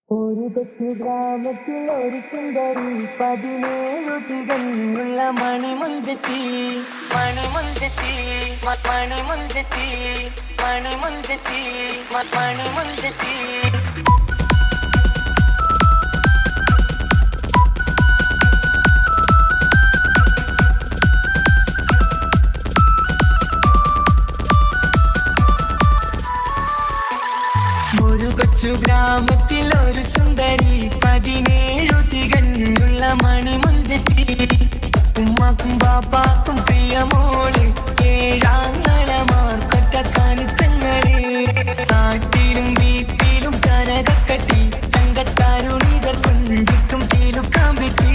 ഒരു കൊച്ചു ഗ്രാമത്തിൽ ഒരു സുന്ദരി 17 തികഞ്ഞുള്ള മണിമുഞ്ചത്തി മണിമുഞ്ചത്തി മണിമുഞ്ചത്തി മണിമുഞ്ചത്തി മണിമുഞ്ചത്തി. ഒരു കൊച്ചു ഗ്രാമത്തിൽ ഒരു സുന്ദരി 17 തികഞ്ഞുള്ള മണിമുഞ്ചത്തി. ഉമ്മാക്കും ബാപ്പാക്കും പ്രിയമോള്, ഏഴാങ്ങളമാർക്കൊറ്റക്കാനിത്തങ്ങള്. നാട്ടിലും വീട്ടിലും കനകക്കട്ടി, തങ്കത്താരുണികൾ കൊഞ്ചിക്കും തീലുക്കാൻ പറ്റി.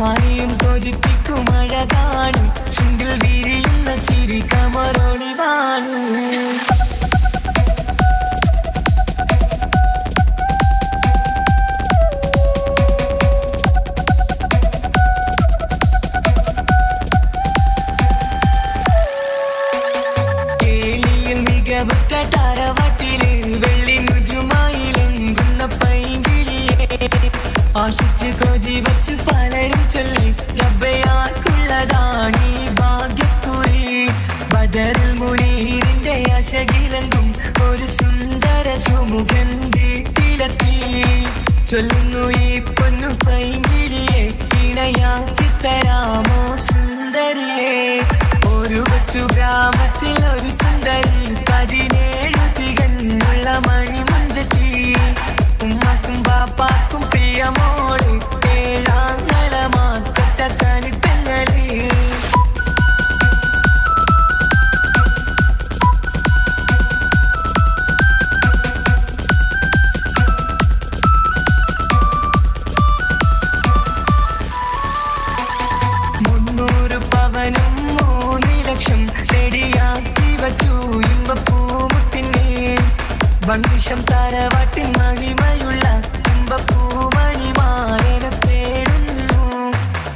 ആരെയും കൊതിപ്പിക്കും അഴകാണ്, ചുണ്ടിൽ വിരിയുന്ന ചിരി കമറൊളിവാണ്. താരവാട്ടില് വെള്ളി നുജുമായിലെങ്കുന്ന പൈങ്കിളിയെ ആശിച്ച് കൊതി വച്ച് പലരും ചൊല്ലി, റബ്ബയാർക്കുള്ളതാണീ ഭാഗ്യക്കുറി. ബദറുൽ മുനീറിന്റെ അശകിലങ്കും ഒരു സുന്ദര സുമുഖൻ വീട്ടിലെത്തി. ചൊല്ലുന്നു ഈ പൊന്നു പൈങ്കിളിയെ, ഇണയാക്കി തരാമോ സുന്ദരിയെ. ഒരു കൊച്ചു ഗ്രാമത്തിൽ ഒരു സുന്ദരി 17 തികഞ്ഞുള്ള മണിമുഞ്ചത്തി. ഉമ്മാക്കും ബാപ്പാക്കും പ്രിയമോള്, ഏഴാങ്ങളമാർക്കൊറ്റക്കാനിത്തങ്ങള്. മുന്നൂറ് പവനും 3 ലക്ഷം റെഡിയാക്കി വച്ചു ഇമ്പപ്പൂമുട്ടിനെ. വണ്ടിഷം താരവാട്ടിൻ മഹിമയുള്ള ഇമ്പപ്പൂമണിമാരനെ തേടുന്നു.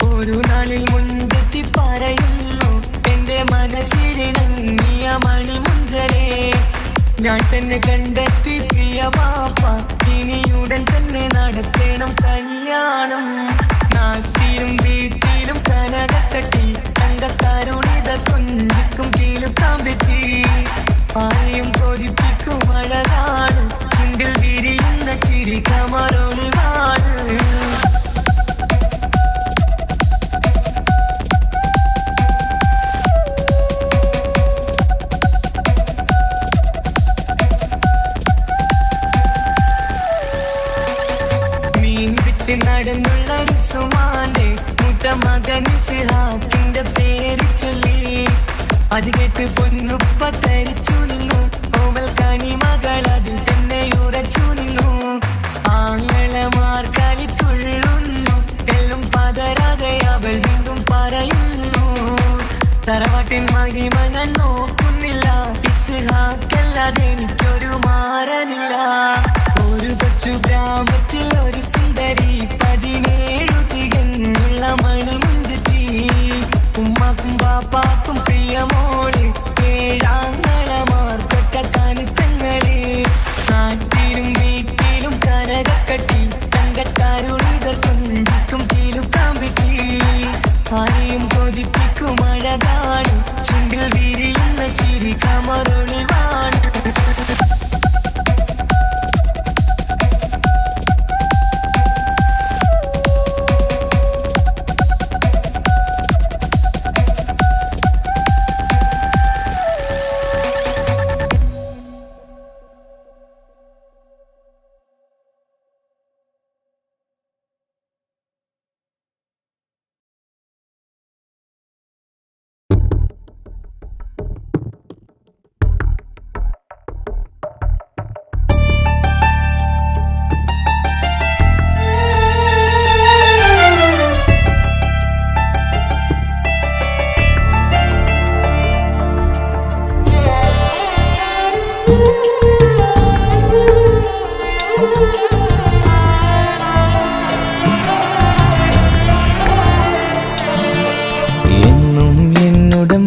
ഒരു നാളിൽ മുഞ്ചത്തി പറയുന്നു, എന്റെ മനസ്സിലിണങ്ങിയ മണിമുഞ്ചരെ ഞാൻ തന്നെ കണ്ടെത്തി പ്രിയ ബാപ്പ. ഇനിയുടൻ തന്നെ നടത്തണം കല്യാണം. നാട്ടിലും വീട്ടിലും കനകക്കട്ടി, തങ്കത്താരുണിത കൊഞ്ചിക്കും തീലുക്കാൻ പറ്റി. ആരെയും കൊതിപ്പിക്കും അഴകാണ്, ചുണ്ടിൽ വിരിയുന്ന ചിരി കമറൊളിവാണ്. മീൻ വിട്ട് നടന്നുള്ള റുസുമാന്റെ മൂത്ത മകൻ ഇസ്ഹാഖിന്റെ പേര് ചൊല്ലി. അത് കേട്ട് പൊന്നുപ്പ തരിച്ചു നിന്നു, ഓവൽ കനി മകൾ അതിൽ തന്നെ ഉറച്ചു നിന്നു. ആങ്ങളമാർ കളിത്തുള്ളുന്നു, എല്ലും പതരാതെ അവൾ വീണ്ടും പറയുന്നു, തറവാട്ടിൻ മഹിമ ഞാൻ നോക്കുന്നില്ല, ഇസ്ഹാഖല്ലാതെ എനിക്കൊരു മാരനില്ല. ഒരു കൊച്ചു ഗ്രാമത്തിൽ ഒരു സുന്ദരി 17 തികഞ്ഞുള്ള മണിമുഞ്ചത്തി. ഉമ്മാക്കും ബാപ്പാക്കും പ്രിയമോള്, ഏഴാങ്ങളമാർക്കൊറ്റക്കാനിത്തങ്ങള്. നാട്ടിലും വീട്ടിലും കനകക്കട്ടി, തങ്കത്താരുണികൾ കൊഞ്ചിക്കും തീലുക്കാൻ പറ്റി. ആരെയും കൊതിപ്പിക്കും അഴകാണ്, ചുണ്ടിൽ വിരിയുന്ന ചിരി കമറൊളിവാണ്.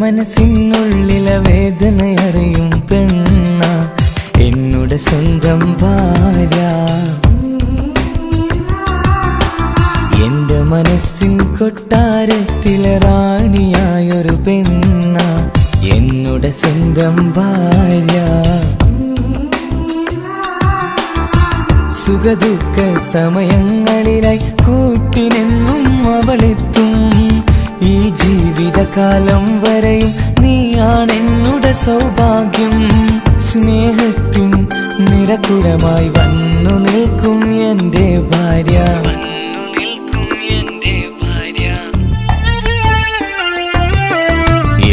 മനസ്സിനുള്ളിലെ വേദനയറിയും പെണ്ണ എന്നുടെ സ്വന്തം ഭാര്യ. മനസ്സിൻ കൊട്ടാരത്തിലെ റാണിയായൊരു പെണ്ണ എന്നുടെ സ്വന്തം ഭാര്യ. സുഖദുഃഖ സമയങ്ങളിലായി കൂട്ടിനെന്നും അവളെത്തും. ഈ ജീവിതകാലം വരെയും നീയാണെന്നുടെ സൗഭാഗ്യം. സ്നേഹത്തിൻ നിറകുടമായി വന്നു നിൽക്കും എന്റെ ഭാര്യ.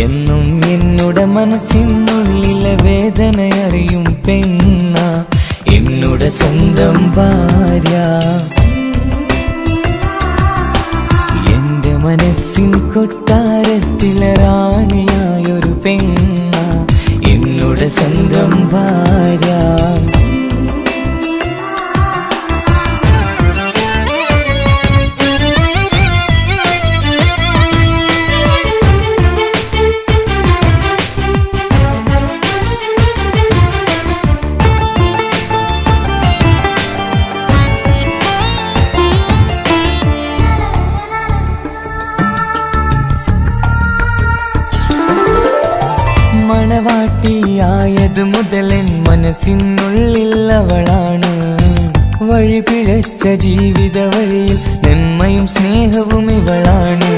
എന്നും എന്നുടെ മനസ്സിനുള്ളിലെ വേദനയറിയും പെണ്ണ എന്നുടെ സ്വന്തം ഭാര്യ. എന്റെ മനസ്സിൻ കൊട്ടാരത്തിലെ റാണിയായൊരു പെണ്ണ എന്നുടെ സ്വന്തം ഭാര്യ. മണവാട്ടിയായത് മുതലൻ മനസ്സിനുള്ളിൽ അവളാണ്. വഴി പിഴച്ച ജീവിത വഴിയിൽ നന്മയും സ്നേഹവും ഇവളാണ്.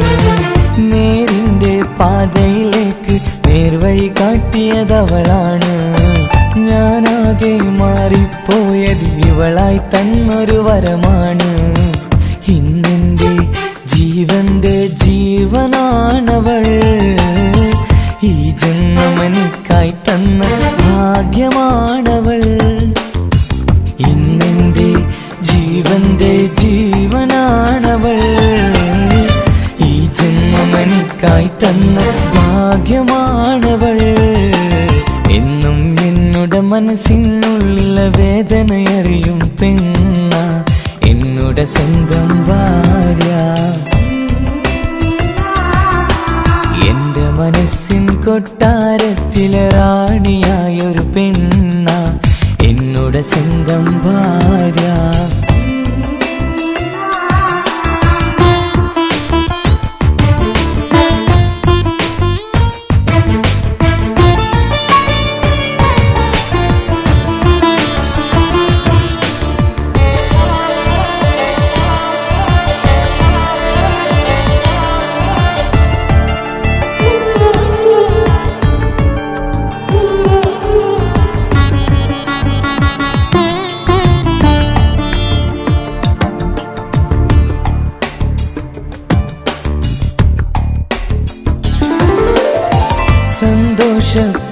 നേരിന്റെ പാതയിലേക്ക് നേർവഴി കാട്ടിയതവളാണ്. ഞാനാകെ മാറിപ്പോയത് ഇവളായി തന്നൊരു വരമാണ്. ഇന്നെന്റെ ജീവന്റെ ജീവനാണവൾ. ഈ ജന്മമെനിക്കായി തന്ന ഭാഗ്യമാണവൾ. ഇന്നെന്റെ ജീവന്റെ ജീവനാണവൾ. ഈ ജന്മമെനിക്കായി തന്ന ഭാഗ്യമാണവൾ. എന്നും എന്നുടെ മനസ്സിനുള്ളിലെ വേദനയറിയും പെണ്ണ എന്നുടെ സ്വന്തം ഭാര്യ. എന്റെ മനസ്സിൻ കൊട്ടാരത്തിലെ റാണിയായൊരു പെണ്ണ എന്നുടെ സ്വന്തം ഭാര്യ.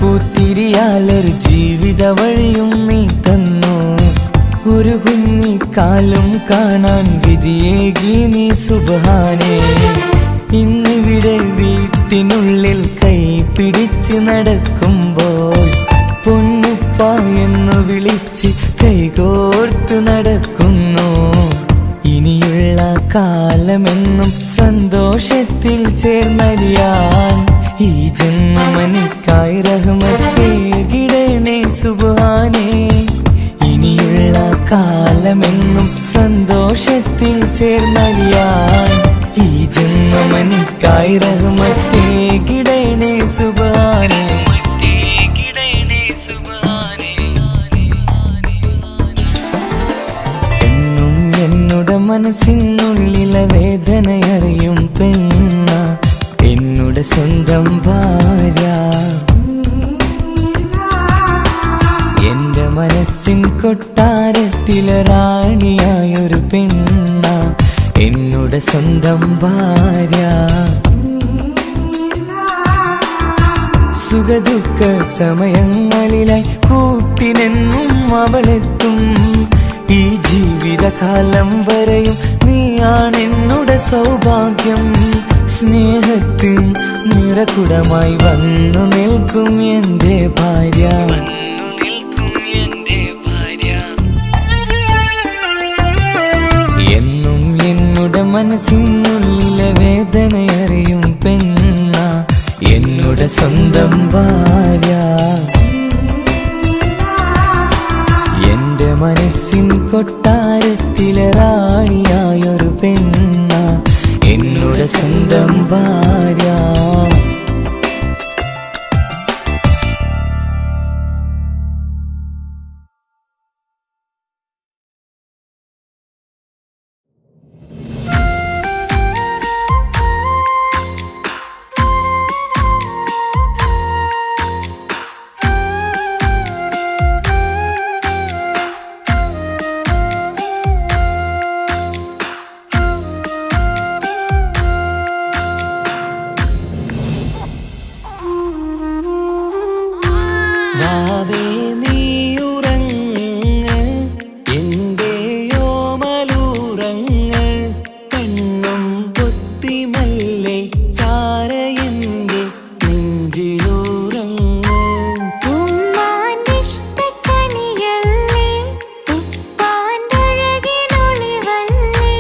സന്തോഷപ്പൂത്തിരിയാലൊരു ജീവിത വഴിയും നീ തന്നു. ഒരു കുഞ്ഞിക്കാലും കാണാൻ വിധിയേകി നീ സുബ്ഹാനേ. ഇന്നിവിടെ വീട്ടിനുള്ളിൽ കൈ പിടിച്ച് നടക്കുമ്പോൾ പൊന്നുപ്പ എന്നു വിളിച്ച് കൈകോർത്ത് നടക്കുന്നു. ഇനിയുള്ള കാലമെന്നും സന്തോഷത്തിൽ ചേർന്നലിയാൻ ഈ ജന്മമെനിക്കായി റഹ്മത്തേകിടണേ സുബ്ഹാനേ. ഇനിയുള്ള കാലമെന്നും സന്തോഷത്തിൽ ചേർന്നലിയാൻ ഈ ജന്മമെനിക്കായി റഹ്മത്തേകിടണേ സുബ്ഹാനേ. എന്നും എന്നുടെ മനസ്സിനുള്ളിലെ വേദനയറിയും പെണ്ണ എന്നുടെ സ്വന്തം ഭാര്യ. എന്റെ മനസ്സിൻ കൊട്ടാരത്തിലെ റാണിയായൊരു പെണ്ണ എന്നുടെ സ്വന്തം ഭാര്യ. സുഖദുഃഖ സമയങ്ങളിലായി കൂട്ടിനെന്നും അവളെത്തും. ഈ ജീവിതകാലം വരെയും നീയാണെന്നുടെ സൗഭാഗ്യം. സ്നേഹത്തിൻ നിറകുടമായി വന്നു നിൽക്കും എന്റെ ഭാര്യ. എന്നും എന്നുടെ മനസ്സിനുള്ളിലെ വേദനയറിയും പെണ്ണ എന്നുടെ സ്വന്തം ഭാര്യ. എന്റെ മനസ്സിൻ കൊട്ടാരത്തിലെ റാണിയായൊരു പെണ്ണ എന്നുടെ സ്വന്തം ഭാര്യ. വാവേ നീയുറങ്ങ് എന്റെയോമലുറങ്ങ് കണ്ണും പൊത്തിമല്ലേ ചാര എന്റെ നെഞ്ചിലുറങ്ങ്. ഉമ്മാന്റെ ഇഷ്ടക്കനിയല്ലേ ഉപ്പാന്റെ അഴകിനൊളിവല്ലേ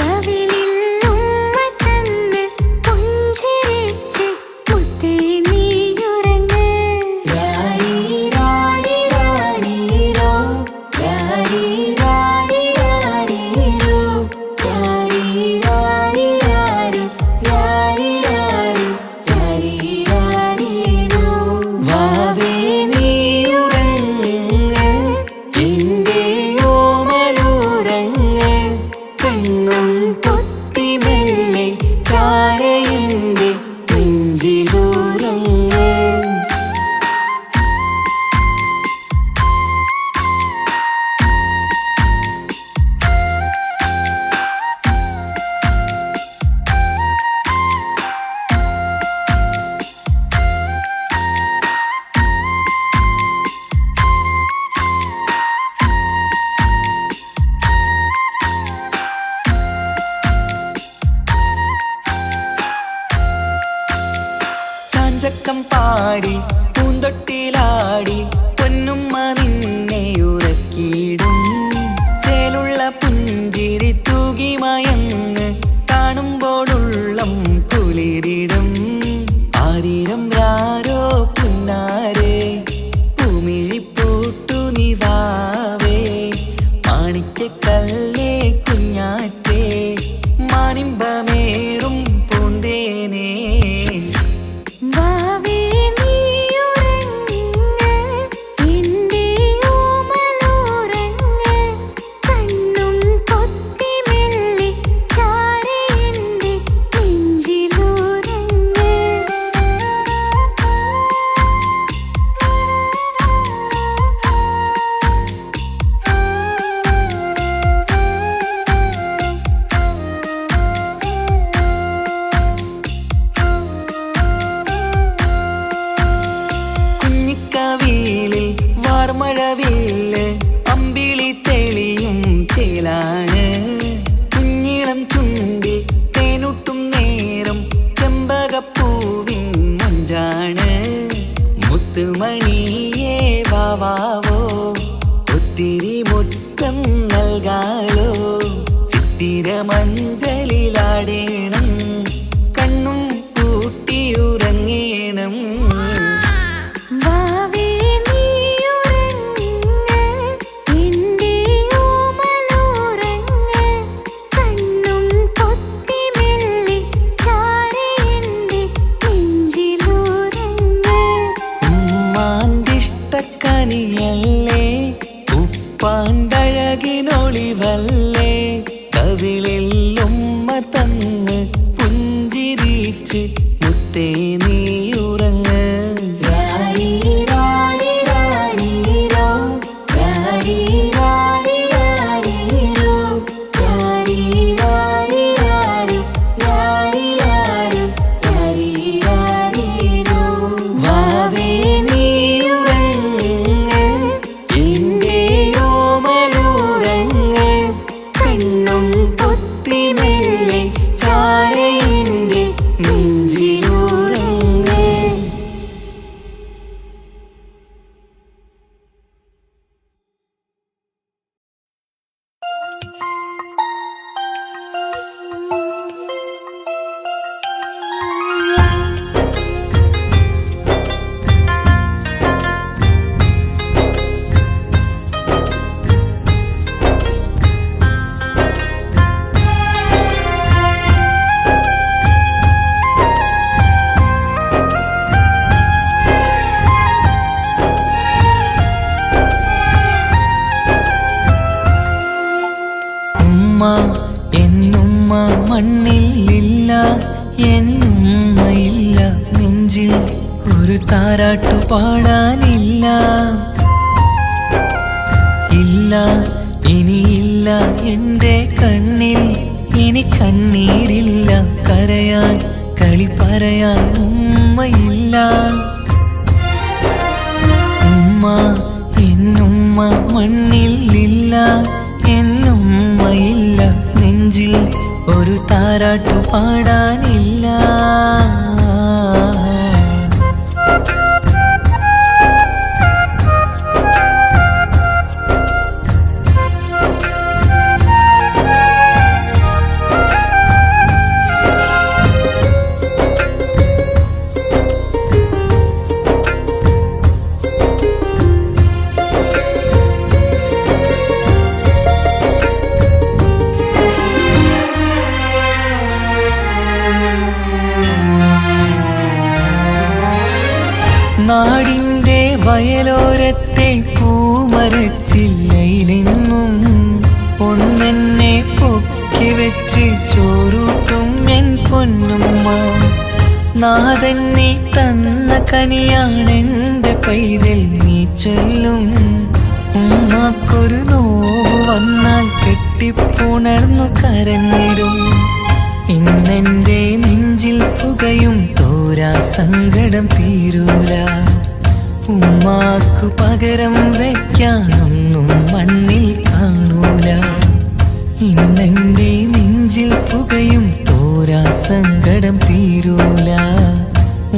കവിളിൽ ഉമ്മ തന്ന് പുഞ്ചിരിച്ച് മുത്തേ നീയുറങ്ങ്. വാവേ നീയുറങ്ങ് എന്റെയോമലുറങ്ങ് കണ്ണും പൊത്തിമെല്ലെ ചാര എന്റെ നെഞ്ചിലുറങ്ങ്. ചാഞ്ചക്കം പാടി പൂന്തൊട്ടിലാടി പൊന്നുമ്മ നിന്നെ ഉറക്കിയിടും. ചേലുള്ള പുഞ്ചിരി തൂകി മയങ്ങ് കാണുമ്പോഴുള്ളം കുളിരിടും. ആരിരം രാരോ പുന്നാരേ പൂമിഴിപ്പൂട്ടു നീ വാവേ മാണിക്കക്കല്ലേ കുഞ്ഞാറ്റേ മാനിമ്പമേറും പൂന്തേനേ. വാവേ നീയുറങ്ങ് എന്റെയോമലുറങ്ങ് കണ്ണും പൊത്തിമെല്ലെ ചാര എന്റെ നെഞ്ചിലുറങ്ങ്. കുഞ്ഞിക്കവിളിൽ വാർമഴവില്ല് അമ്പിളി തെളിയും ചേലാണ്. കുഞ്ഞിളം ചുണ്ടിൽ തേനൂട്ടും നേരം ചെമ്പകപ്പൂവിൻ മഞ്ചാണ്. മുത്തുമണിയേ വാവാവോ ഒത്തിരി മുത്തം നൽകാലോ. ചിത്തിര മഞ്ചലിലാടേണം കണ്ണും പൂട്ടിയുറങ്ങേണം. വാവേ നീയുറങ്ങ് എന്റെയോമലുറങ്ങ് കണ്ണും പൊത്തിമെല്ലെ ചാര എന്റെ നെഞ്ചിലുറങ്ങ്. ഉമ്മാന്റെ ഇഷ്ടക്കനിയല്ലേ ഉപ്പാന്റെ അഴകിനൊളിവല്ലേ കവിളിൽ ഉമ്മ തന്ന് പുഞ്ചിരിച്ച് മുത്തേ നീയുറങ്ങ്. വാവേ നീയുറങ്ങ് എന്റെയോമലുറങ്ങ് കണ്ണും പൊത്തിമെല്ലെ ചാര എന്റെ നെഞ്ചിലുറങ്ങ്. ഉമ്മ എന്നുമ്മ മണ്ണിലില്ല, എന്നുമ്മയില്ല നെഞ്ചിൽ ഒരു താരാട്ടു പാടാനില്ല. ഇല്ല ഇനിയില്ല എൻ്റെ കണ്ണിൽ ഇനി കണ്ണീരില്ല, കരയാൻ കളി പറയാൻ ഉമ്മയില്ല. ഉമ്മ എന്നുമ്മ മണ്ണിലില്ല, എന്നുമ്മയില്ല നെഞ്ചിൽ ഒരു താരാട്ടു പാടാനില്ല. നാടിൻ്റെ വയലോരത്തെ പൂമരച്ചില്ലയിലെന്നും ഒന്നെന്നെ പൊക്കി വെച്ച് ചോറൂട്ടും എൻ പൊന്നുമ്മ. നാഥൻ നീ തന്ന കനിയാണെൻ്റെ പൈതൽ നീ ചൊല്ലും. ഉമ്മാക്കൊരു നോവ് വന്നാൽ കെട്ടിപ്പുണർന്നു കരഞ്ഞിടും. ഇന്നെൻ്റെ നെഞ്ചിൽ പുകയും തോരാ സങ്കടം തീരൂല. ഉമ്മാക്കു പകരം വയ്ക്കാനൊന്നും മണ്ണിൽ കാണൂല. ഇന്നെൻ്റെ നെഞ്ചിൽ പുകയും തോരാ സങ്കടം തീരൂല.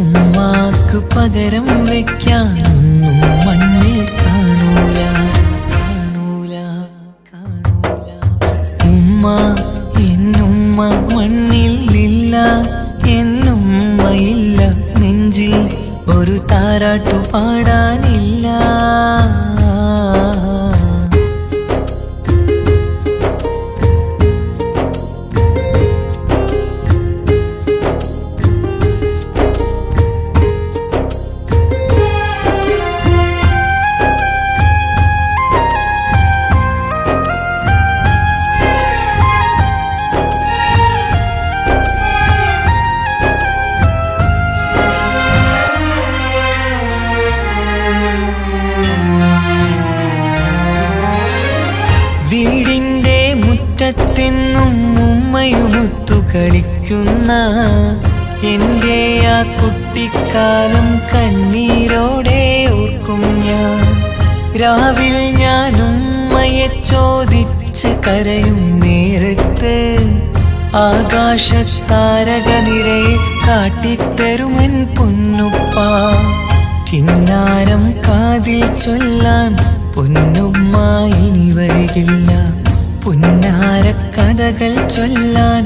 ഉമ്മാക്കു പകരം വയ്ക്കാനൊന്നും മണ്ണിൽ കാണൂല, കാണൂല, കാണൂല. ഉമ്മ എന്നുമ്മ മണ്ണിലില്ല, എന്നുമ്മയില്ല നെഞ്ചിൽ ഒരു താരാട്ടു പാടാനില്ല. വീടിൻ്റെ മുറ്റത്തെന്നും ഉമ്മയുമൊത്തു കളിക്കുന്ന എൻ്റെ ആ കുട്ടിക്കാലം കണ്ണീരോടെ ഓർക്കും ഞാൻ. രാവിൽ ഞാൻ ഉമ്മയെ ചോദിച്ച് കരയും നേരത്ത് ആകാശത്താരക നിരയെ കാട്ടിത്തരുമൻ പൊന്നുപ്പ. കിന്നാരം കാതിൽ ചൊല്ലാൻ പൊന്നുമ്മ ഇനി വരികില്ല. പുന്നാര കഥകൾ ചൊല്ലാൻ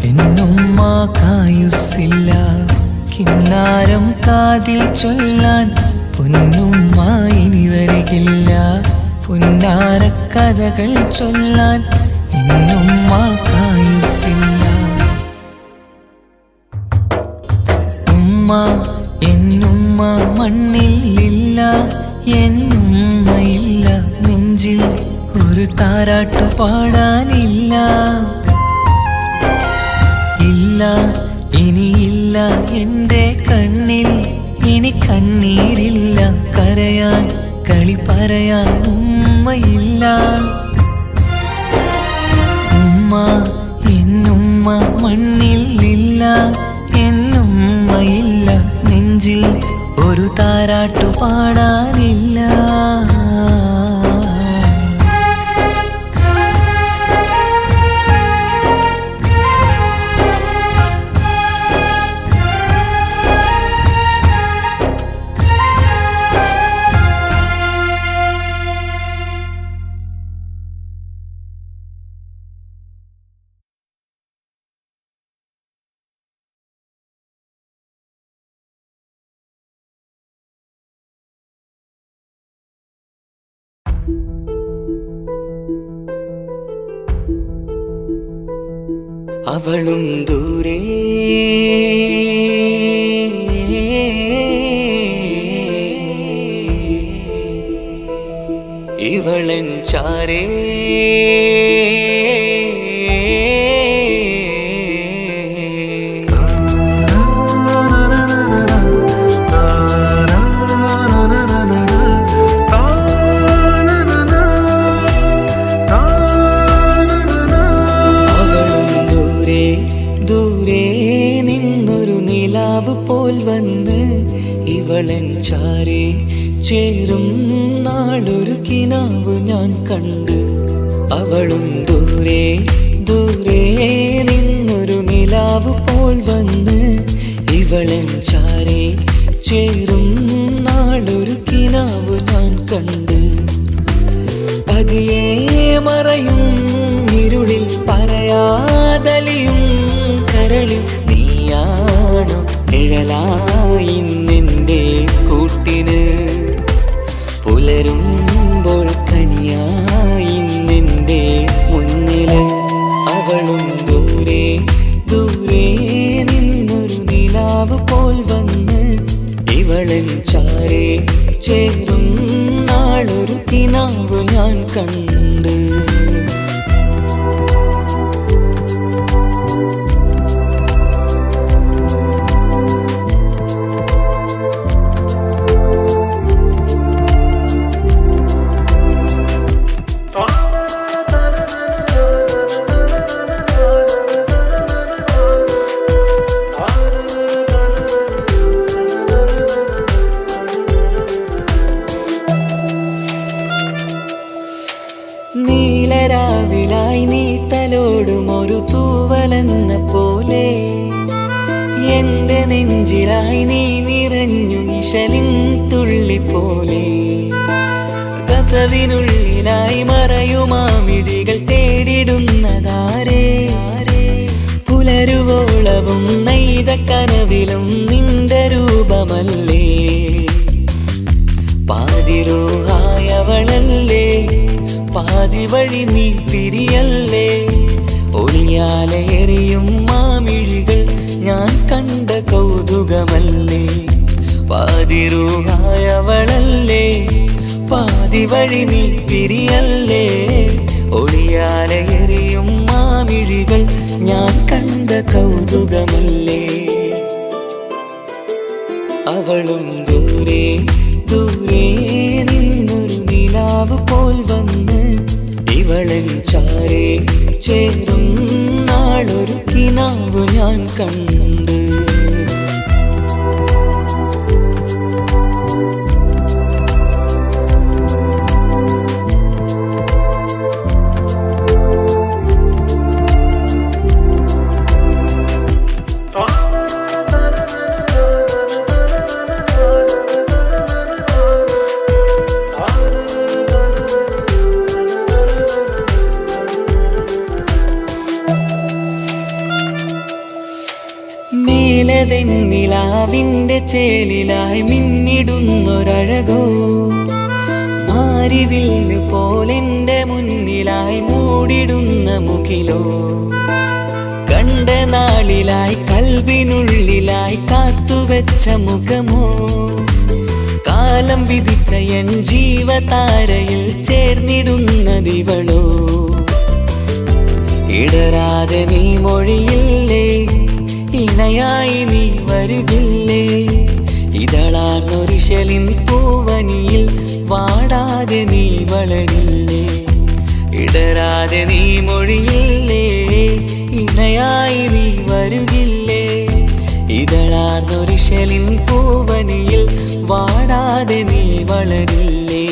എന്നുമ്മ കായുസ്സില്ല. കിന്നാരം കാതിൽ ചൊല്ലാൻ പൊന്നുമ്മ ഇനി വരികില്ല. പുന്നാര കഥകൾ ചൊല്ലാൻ എന്നുമ്മ കായുസ്സില്ല. ഉമ്മ എന്നുമ്മ മണ്ണിലില്ല, എന്നുമ്മയില്ല നെഞ്ചിൽ ഒരു താരാട്ടു പാടാനില്ല. ഇല്ല ഇനിയില്ല എൻ്റെ കണ്ണിൽ ഇനി കണ്ണീരില്ല, കരയാൻ കളി പറയാൻ ഉമ്മയില്ല. ഉമ്മ എന്നുമ്മ മണ്ണിലില്ല, എന്നുമ്മയില്ല നെഞ്ചിൽ ഒരു താരാട്ടു പാടാനില്ല. അവളും ദൂരെ ഇവളൻ ചാരേ ഇവളൻ ചാരേ ചേരും നാളൊരു കിനാവ് ഞാൻ കണ്ട്. അവളും ദൂരെ ദൂരെ നിന്നൊരു നിലാവ് പോൽ വന്ന് ഇവളൻ ചാരേ ചേരും നാളൊരു കിനാവ് ഞാൻ കണ്ട്. പതിയെ മറയും ഇരുളിൽ പറയാതലിയും കരളിൽ നീയാണു നിഴലായി നിന്റെ കൂട്ടിന്. പുലരുമ്പോൾ കണിയായി നിന്റെ മുന്നില്. അവളും ദൂരെ ദൂരെ നിന്നൊരു നിലാവ് പോൽ വന്ന് ഇവളൻ ചാരേ ചേരും നാളൊരു കിനാവ് ഞാൻ കണ്ട്. നീലരാവിലായി നീ തലോടും ഒരു തൂവലെന്ന പോലെ എന്റെ നെഞ്ചിലായി നീ നിറഞ്ഞു ഇശലിൻ തുള്ളി പോലെ. കസവിനുള്ളിലായി മറയുമാമിടികൾ തേടിടുന്നതാരേ. പുലരുവോളവും നെയ്ത കനവിലും നിന്റെ രൂപമല്ലേ. പാതിരൂഹായവളല്ലേ പാതി വഴി നീ തിരിയല്ലേ. ഒളിയാലെറിയും മാമിഴികൾ ഞാൻ കണ്ട കൗതുകമല്ലേ. പാതിരൂഹായവളല്ലേ പാതി വഴി നീ തിരിയല്ലേ. ഒളിയാലെറിയും മാമിഴികൾ ഞാൻ കണ്ട കൗതുകമല്ലേ. അവളും ദൂരെ ദൂരെ നിന്നൊരു നിലാവ് പോൽ വന്ന് ഇവളൻ ചാരേ ചേരും നാളൊരു കിനാവ് ഞാൻ കണ്ട്. വെണ്ണിലാവിന്റെ ചേലിലായി മിന്നിടുന്നൊരഴകോ. മാരിവില്ല് പോലെന്റെ മുന്നിലായി മൂടിടുന്ന മുകിലോ. കണ്ട നാളിലായി കൽബിനുള്ളിലായി കാത്തുവെച്ച മുഖമോ. കാലം വിധിച്ച എൻ ജീവതാരയിൽ ചേർന്നിടുന്നതിവളോ. ഇടരാതെ നീ മൊഴിയില്ലേ ഇണയായി നീ വരുകില്ലേ. ഇതളാർന്നൊരിശലിൻ പൂവനിയിൽ വാടാതെ നീ വളരില്ലേ. ഇടരാതെ നീ മൊഴിയില്ലേ ഇണയായി നീ വരുകില്ലേ. ഇതളാർന്നൊരിശലിൻ പൂവനിയിൽ വാടാതെ നീ വളരില്ലേ.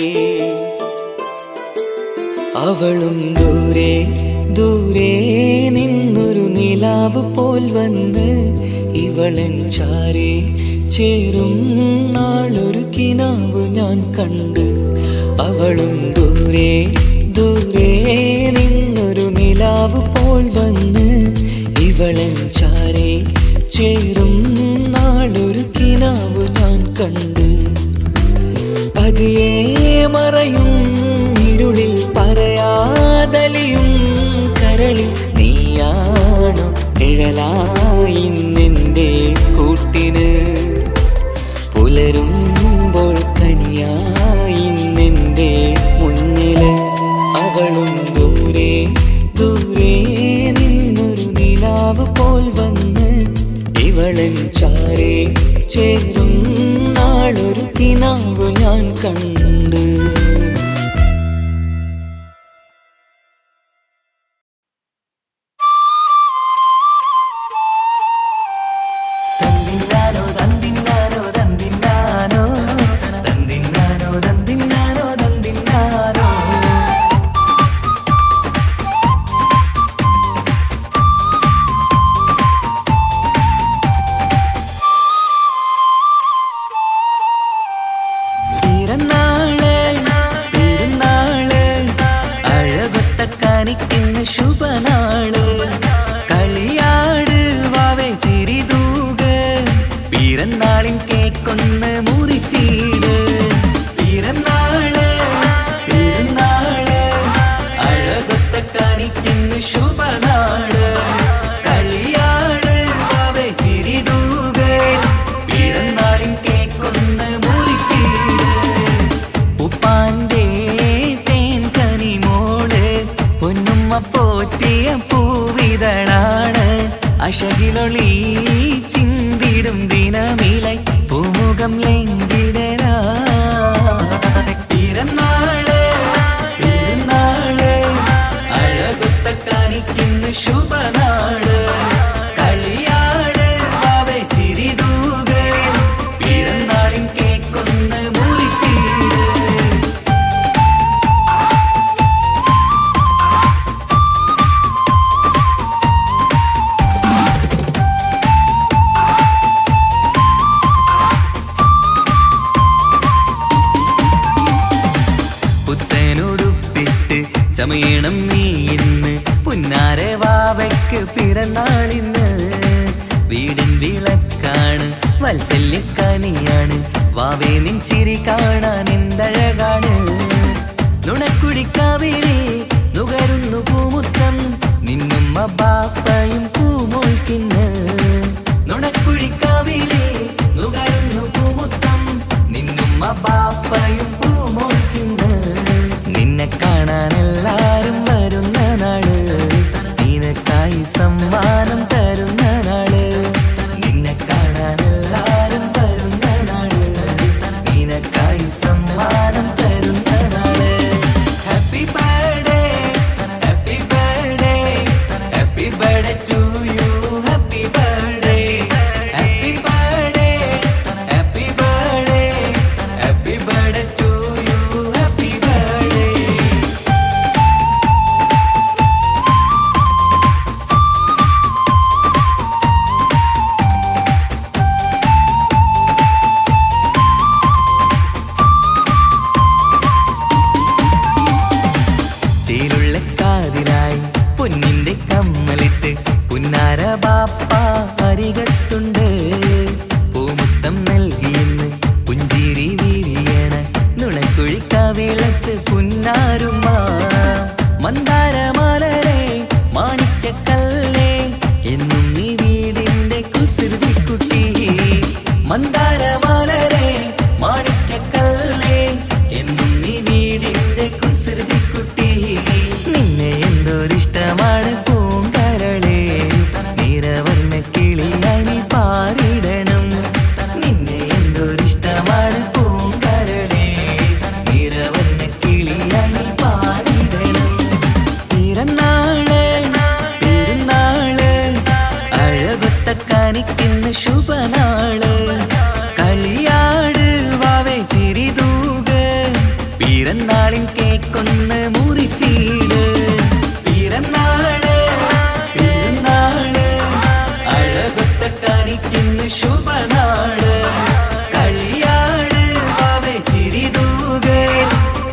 അവളും ദൂരെ ദൂരെ നിന്നൊരു നിലാവ് പോൽ വന്ന് ഇവളൻ ചാരേ ചേരും നാളൊരു കിനാവ് ഞാൻ കണ്ട്. അവളും ദൂരെ ദൂരെ നിന്നൊരു നിലാവ് പോൽ വന്ന് ഇവളൻ ചാരേ ചേരും നാളൊരു കിനാവ് ഞാൻ കണ്ട്. പതിയെ മറയും ഇരുളിൽ പറയാതലിയും കരളിൽ നീയാണു നിഴലായി നിന്റെ കൂട്ടിന്. പുലരുമ്പോൾ കണിയായി നിന്റെ മുന്നില്. അവളും ദൂരെ ദൂരെ നിന്നൊരു നിലാവ് പോൽ വന്ന് ഇവളൻ ചാരേ ചേരും നാളൊരു കിനാവ് ഞാൻ കണ്ട്. തന്തിന്നാനോ തന്തിന്നാനോ തന്തിന്നാന ശുഭനാള് കളിയാട് വാവേ ചിരിതൂക് പിറന്നാളിൻ കേക്കൊന്ന് മുറിച്ചീട് ഉപ്പാന്റെ തേൻ കനിമോള് പൊന്നുമ്മ പോറ്റിയ പൂവിതളാണ് അശകിലൊളി ചിന്തിടും ദിനമിലായി പൂമുഖം ലംഘിടനാ പിറന്നാള് പെരുന്നാള് അഴകൊത്ത കാണിക്കുന്നു ശുഭനാള് കളിയാട് വാവേ ചിരിതൂക് പിറന്നാളിൻ കേക്കൊന്ന് മുറിച്ചീട് പുത്തനുടുപ്പിട്ട് ചമയണം നീ ഇന്ന് പുന്നാര വാവയ്ക്ക് പിറന്നാളിന്ന് വീടിൻ വിളക്കാണ് വത്സല്യക്കനിയാണ് വാവേ നിൻ ചിരി കാണാൻ എന്തഴകാണ് നുണക്കുഴിക്കാവിളി നുകരുന്നു പൂമുത്തം നിന്നുമ്മ ബാപ്പയും പൂമോൾക്കിന്ന് നുണക്കുഴിക്കാവിളി നുകരുന്നു പൂമുത്തം നിന്നുമ്മ ബാപ്പയും പൂമോൾക്കിന്ന് നിന്നെ കാണാൻ എല്ലാരും വരുന്ന നാള് നിനക്കായി സമ്മാനം തരുന്ന നാള് നിന്നെ കാണാൻ എല്ലാരും വരുന്ന നാള് നിനക്കായി സമ്മാനം തരുന്ന നാള് happy birthday happy birthday happy birthday to you happy birthday happy birthday happy birthday happy birthday to you happy birthday ചേലുള്ള കാതിലായി പൊന്നിന്റെ കമ്മലിട്ട് പുന്നാര ബാപ്പ അരികത്തുണ്ട് പൂമുത്തം നൽകിയെന്ന് പുഞ്ചിരി വീരിയണ നുണക്കുഴിക്കാവിളത്ത് പുന്നാരുമ്മ മന്ദാരമാലരെ മാണിക്കക്കല്ലേ എന്നും നീ വീടിന്റെ കുസൃതിക്കുട്ടി മന്ദാരമാലരെ മാണിക്കക്കല്ലേ എന്നും നീ വീടിന്റെ കുസൃതിക്കുട്ടി നിന്നെ എന്തൊരിഷ്ടമാണ് പൂങ്കരളേ നിറവർണ്ണ കിളിയായി നീ പാറിടണം നിന്നെ എന്തൊരിഷ്ടമാണ് പൂങ്കരളേ നിറവർണ്ണ കിളിയായി നീ പാറിടണം പിറന്നാള് പെരുന്നാള് അഴകൊത്ത കാണിക്കുന്ന ശുഭനാള് കളിയാട് വാവേ ചിരിതൂക് പിറന്നാളിൻ കേക്കൊന്ന് മുറിച്ചീട് പിറന്നാള് പെരുന്നാള് അഴകൊത്ത കാണിക്കുന്നു ശുഭനാള് കളിയാട് വാവേ ചിരിതൂക്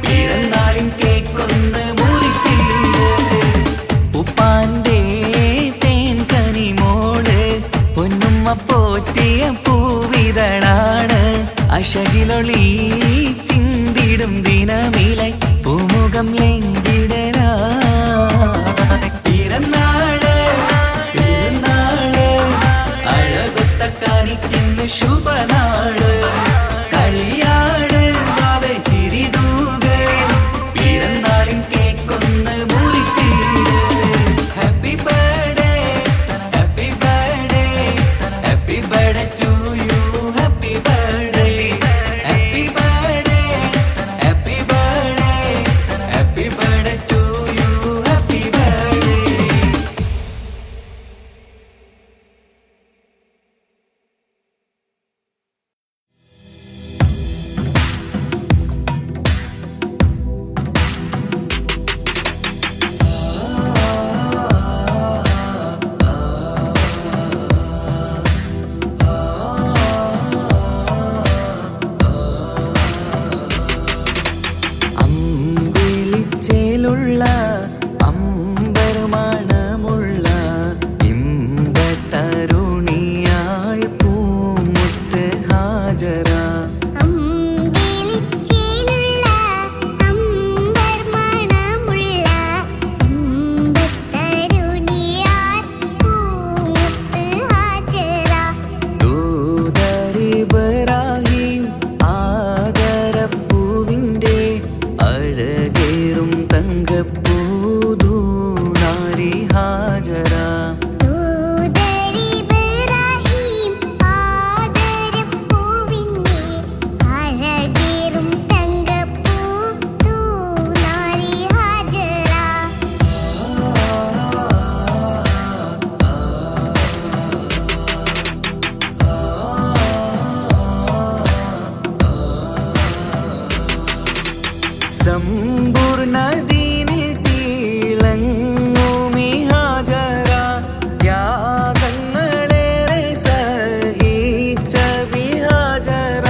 പിറന്നാളിൻ കേക്കൊന്ന് മുറിച്ചീട് ഉപ്പാന്റെ തേൻ കനിമോള് പൊന്നുമ്മ പോറ്റിയ ബീവി ഹാജറ. സമ്പൂർണ്ണ ദീനിൽ തിളങ്ങുമി ഹാജറ. ത്യാഗങ്ങളേറെ സഹിച്ച ബി ഹാജറ.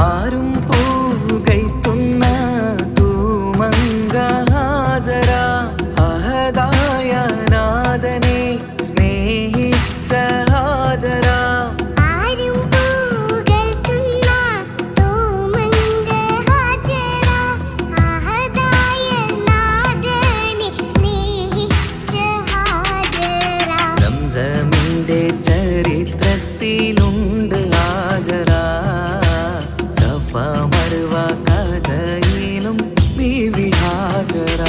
ആരും പൂകൈത്തുന്ന തൂമങ്ക ഹാജറ. അഹദായ നാഥനെ സ്നേഹിച്ച ഹാജറ. സംസമിന്റെ ചരിത്രത്തിലുണ്ട് ഹാജറ. സഫ മർവ കഥയിലും ബീവി ഹാജറ.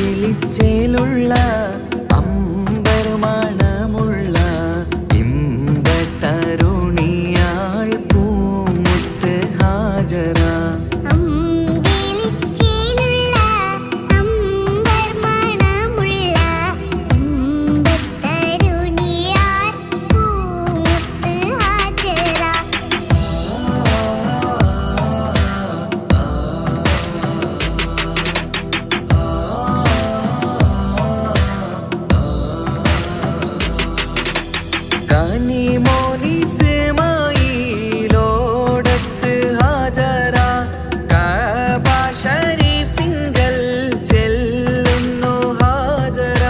അമ്പിളിച്ചേലുള്ള അമ്പർമണമുള്ള ഇമ്പത്തരുണിയാൾ പൂമുത്ത് ഹാജറ. കനിമോനിസ്മായിലോടത്ത് ഹാജറ. കഅബ ശരീഫിങ്കൽ ചെല്ലുന്നു ഹാജറ.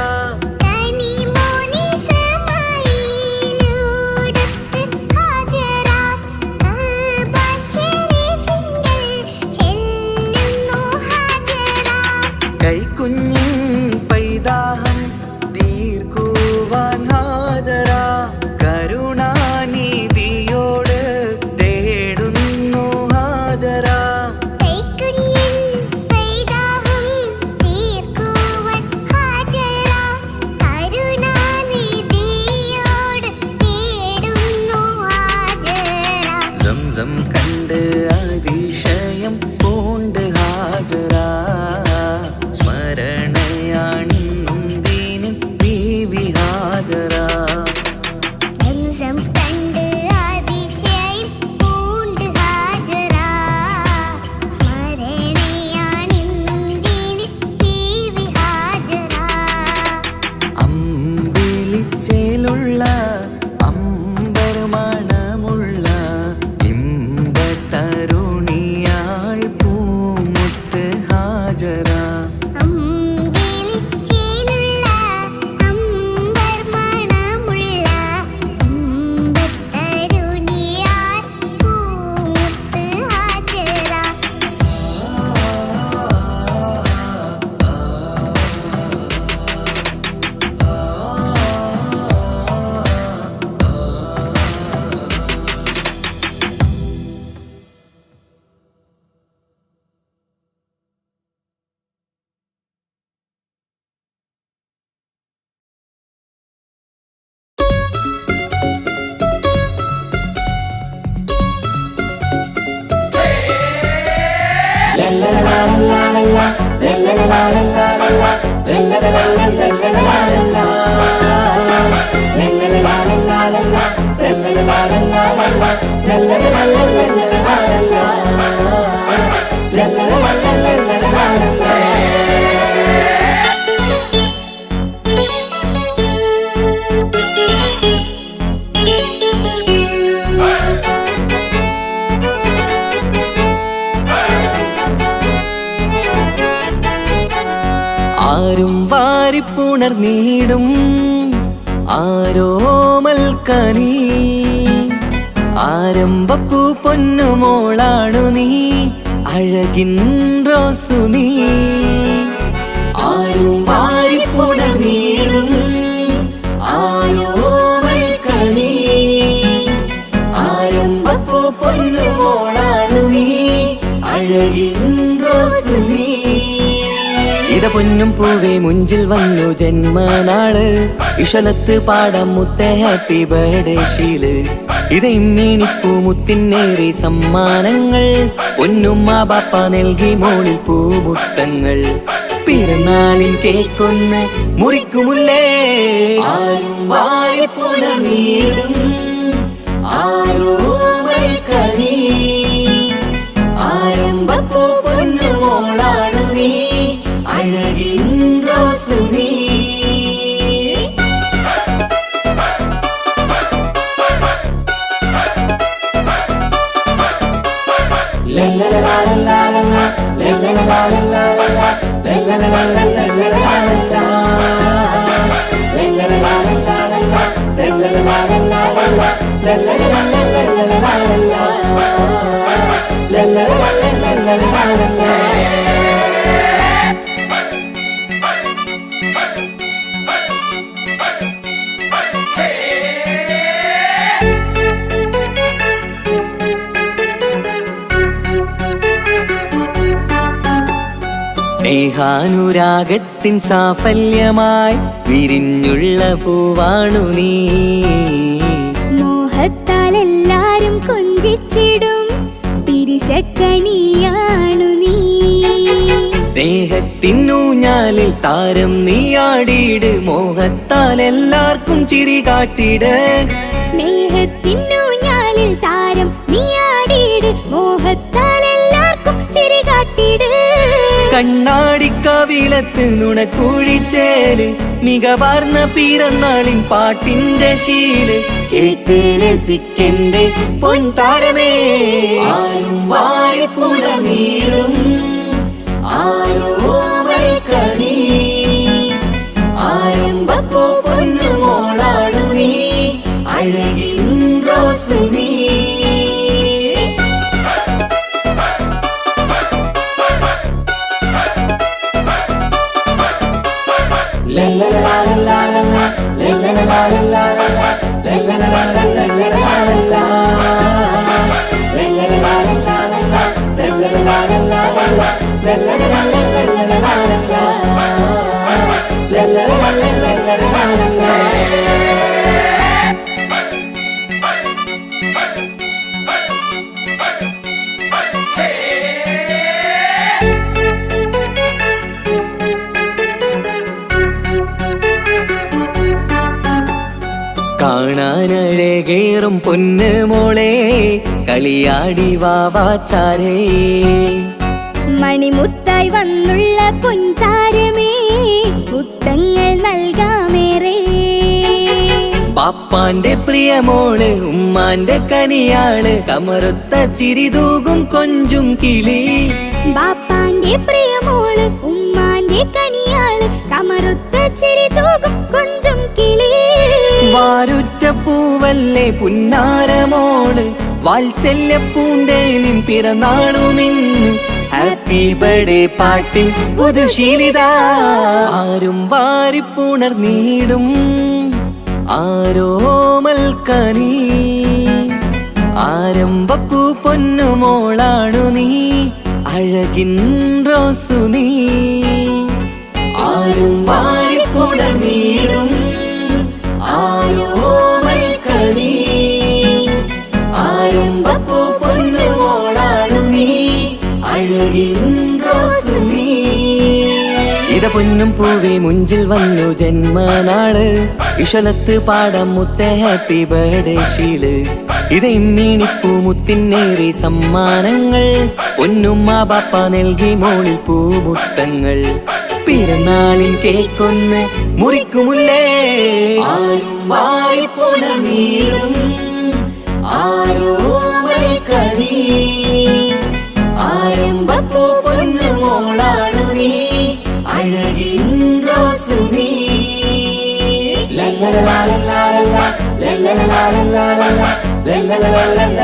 കൈക്കുഞ്ഞിൻ പൈതാഹം തീർക്കുവാൻ ഹാജറ. കരുണാനിധിയോട് തേടുന്നു ഹാജറ. സംസം കണ്ട് അതിശയം പൂണ്ട് ഹാജറ. സ്മരണയാണിന്നും ദീനിൻ ബീവി ഹാജറ. അമ്പിളിച്ചേലുള്ള അമ്പർമണമുള്ള ഇമ്പത്തരുണിയാൾ പൂമുത്ത് ഹാജറ. ആരും വാരിപ്പുണർന്നീടും ആരോമൽ കനീ ആരംഭപ്പൂ പൊന്നുമോളാണു നീ, അഴകിൻ റോസു നീ. ആരും വാരിപ്പുണർന്നീടും ആരോമൽക്കനീ, ആരംഭപ്പൂ പൊന്നുമോളാണു നീ, അഴകിൻ റോസു നീ. ഇത പൊന്നും പൂവേ മുഞ്ചിൽ വന്നു ജന്മനാള്, ഇശലത്ത് പാടാം മുത്തേ ഹാപ്പി ബർത്ത്ഡേ ഷീല്. ഇത് ഇമ്മീണിപ്പൂ മുത്തിനേറെ സമ്മാനങ്ങൾ, പൊന്നുമ്മ ബാപ്പ നൽകി മോളിൽ പൂമുത്തങ്ങൾ. പിറന്നാളിൻ കേക്കൊന്ന് മുറിക്കുമുല്ലേ, ആരും വാരിപ്പുണർന്നീടും ആരോമൽക്കനീ, ആരംഭപ്പൂ പൊന്നുമോളാണു നീ, അഴകിൻ റോസു നീ. സ്നേഹാനുരാഗത്തിൻ സാഫല്യമായി വിരിഞ്ഞുള്ള പൂവാണു നീ, മോഹത്താൽ എല്ലാരും കൊഞ്ചിച്ചിടും പിരിശക്കനിയാണു നീ. സ്നേഹത്തിനൂഞ്ഞാലിൽ താരം നീയാടിയിട്, മോഹത്താൽ എല്ലാവർക്കും ചിരി കാട്ടിട്. സ്നേഹത്തിനൂഞ്ഞാലിൽ താരം നീയാടിയിട്, മോഹത്താൽ എല്ലാവർക്കും ചിരി കാട്ടിട്. കണ്ണാടിക്കവിളത്ത് നുണക്കുഴിച്ചേല്, മികവാർന്ന പിറന്നാളിൻ പാട്ടിന്റെ ശീല്. കേട്ട് രസിക്കന്റെ പൊൻതാരമേ, ആരും വാരിപ്പുണർന്നീടും ആരോമൽക്കനീ, ആരംഭപ്പൂ പൊന്നുമോളാണു നീ, അഴകിൻ റോസു നീ. കാണാനഴകേറും പൊന്ന് മോളെ, കളിയാടി വാവാച്ചാരേ. മണിമുത്തായി വന്നുള്ള പൊൻതാരമേ, മുത്തങ്ങൾ നൽകാമേറെ. പാപ്പാന്റെ പ്രിയമോള് ഉമ്മാന്റെ കനിയാള്, കമറുത്ത ചിരിതൂകും കൊഞ്ചും കിളി. ബാപ്പാന്റെ പ്രിയമോള് ഉമ്മാന്റെ കനിയാള്, കമറുത്ത ചിരിതൂകും കൊഞ്ചും കിളി. വാരുറ്റ പൂവല്ലേ പുന്നാരമോള്, വാത്സല്യ പൂന്തേനിൻ പിറന്നാളുമിന്ന്. ഹാപ്പി ബർത്ത്ഡേ പാട്ടിൻ പുതുശീലിത, ആരും വാരിപ്പുണർന്നീടും ആരോമൽക്കനീ, ആരംഭപ്പൂ പൊന്നുമോളാണു നീ, അഴകിൻ റോസു നീ. ആരും വാരിപ്പുണർന്നീടും ആരോമൽക്കനീ, ആരംഭപ്പൂ പൊന്നുമോളാണു നീ, അഴകിൻ റോസു നീ. ഇത പൊന്നും പൂവേ മുഞ്ചിൽ വന്നു ജന്മനാള്, ഇശലത്ത് പാടാം മുത്തേ ഹാപ്പി ബർത്ത്ഡേ ഷീല്. ഇത് ഇമ്മീണിപ്പൂ മുത്തിനേറെ സമ്മാനങ്ങൾ, പൊന്നുമ്മ ബാപ്പ നൽകി മോളിൽ പൂമുത്തങ്ങൾ. പിറന്നാളിൻ കേക്കൊന്ന് മുറിക്കുമുല്ലേ, ആരും വാരിപ്പുണർന്നീടും ആരോമൽക്കനീ, ആരംഭപ്പൂ പൊന്നുമോളാണു നീ, അഴകിൻ റോസു നീ. la la la la la la la la la la la la la la la la la la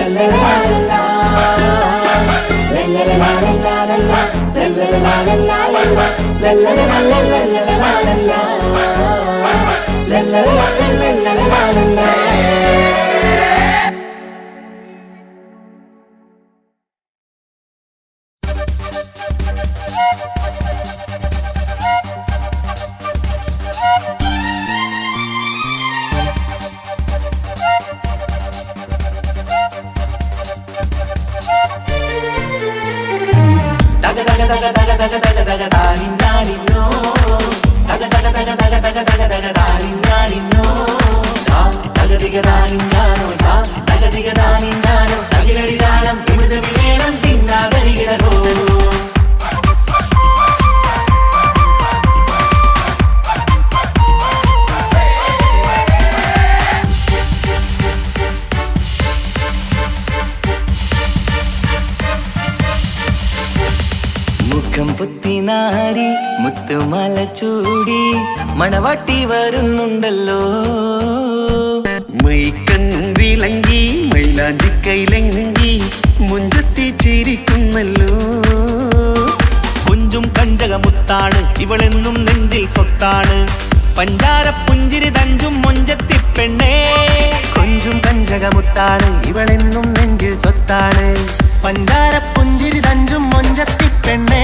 മുഖം പുത്തിനാരി മുത്തുമല ചൂടി മണവാട്ടി വരുന്നുണ്ടല്ലോ. മൈക്കണ്ണും വിളങ്ങി മൈലാഞ്ചി കൈലങ്കി മുഞ്ചത്തി ചിരിക്കുന്നല്ലോ. കുഞ്ചും കഞ്ചകമുത്താണ് ഇവളെന്നും നെഞ്ചിൽ സ്വത്താണ്. പഞ്ചാര പുഞ്ചിരി തഞ്ചും മൊഞ്ചത്തി പെണ്ണേ. കൊഞ്ചും കഞ്ചകമുത്താണ് ഇവളെന്നും നെഞ്ചിൽ സ്വത്താണ്. പഞ്ചാര പുഞ്ചിരി തഞ്ചും മൊഞ്ചത്തി പെണ്ണേ.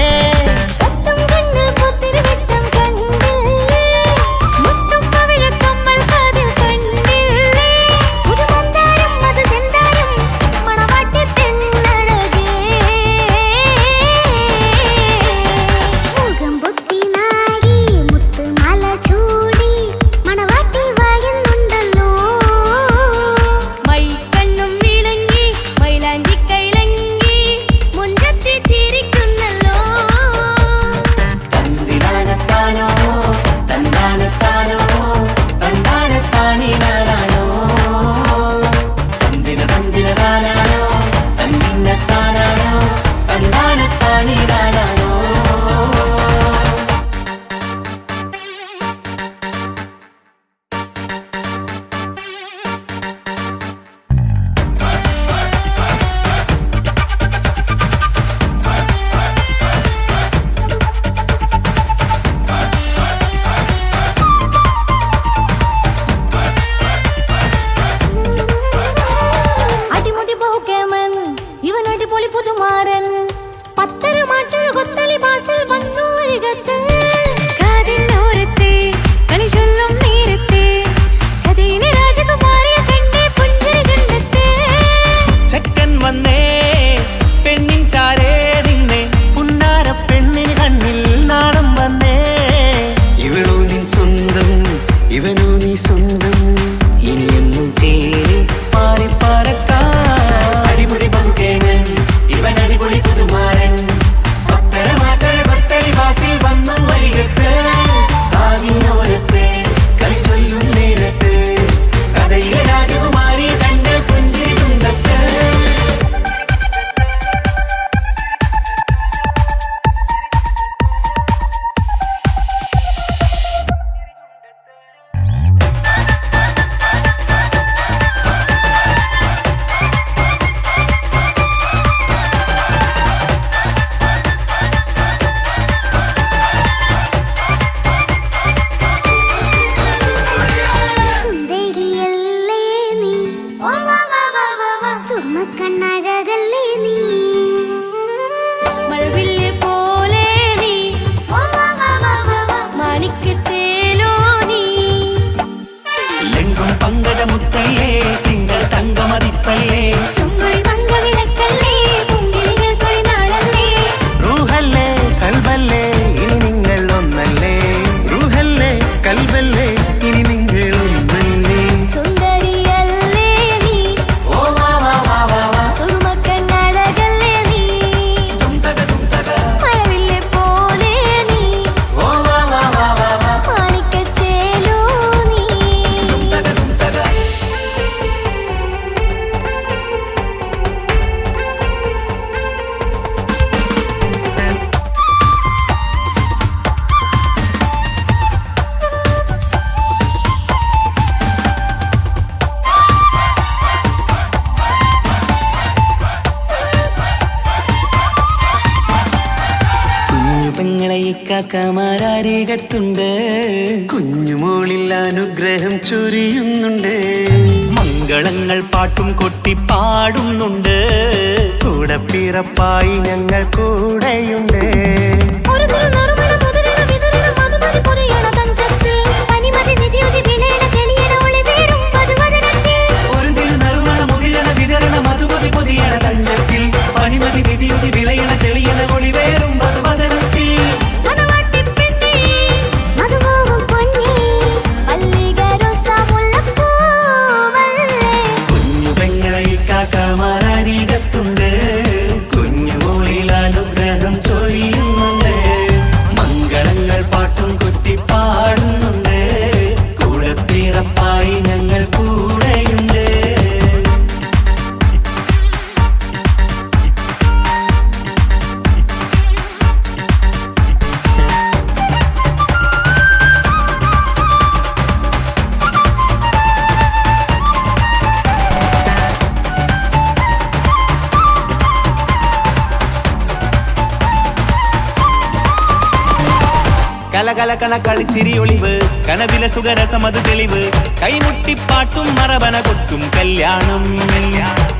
അടിപൊളി കാക്കമാരരികത്തുണ്ട്. കുഞ്ഞുമോളിൽ അനുഗ്രഹം ചൊരിയുന്നുണ്ട്. മംഗളങ്ങൾ പാട്ടും കൊട്ടി പാടുന്നുണ്ട്. കൂടെ പിറപ്പായി ഞങ്ങൾ കൂടെയുണ്ട്. ഒരു തിരുനറുമണ മുതലിട വിതറിട മധുമതി പൊതിയണ തഞ്ചത്തിൽ പനിമതി നിധിയുതി വിലയണ തെളിയണ ഒളിവേറും മധുവദനത്തിൽ. ഒരു തിരുനറുമണ മുതിരണ വിതരണ മധുമതി പൊതിയണ തഞ്ചത്തിൽ പനിമതി നിധിയുതി വിളയണ തെളിയണ ഒളിവേറും മധുവദനത്തിൽ. മണവാട്ടിപ്പെണ്ണേ, മധുപോകും പൊന്നേ, മല്ലിക റോസ മുല്ലപ്പൂവല്ലേ. കുഞ്ഞു പെങ്ങളെ കാക്കമാരരികത്തുണ്ട്. കുഞ്ഞുമോളിൽ അനുഗ്രഹം ചൊരിയുന്നുണ്ട്. മംഗളങ്ങൾ പാട്ടും കൊട്ടി പാടുന്നുണ്ട്. കൂടെ പിറപ്പായി ഞങ്ങൾ കൂടെയുണ്ട്. കലകലകണ കളിച്ചിരി ഒളിവ് കനവില സുഖരസമത് തെളിവ് കൈമുട്ടിപ്പാട്ടും മറവന കൊട്ടും കല്യാണം.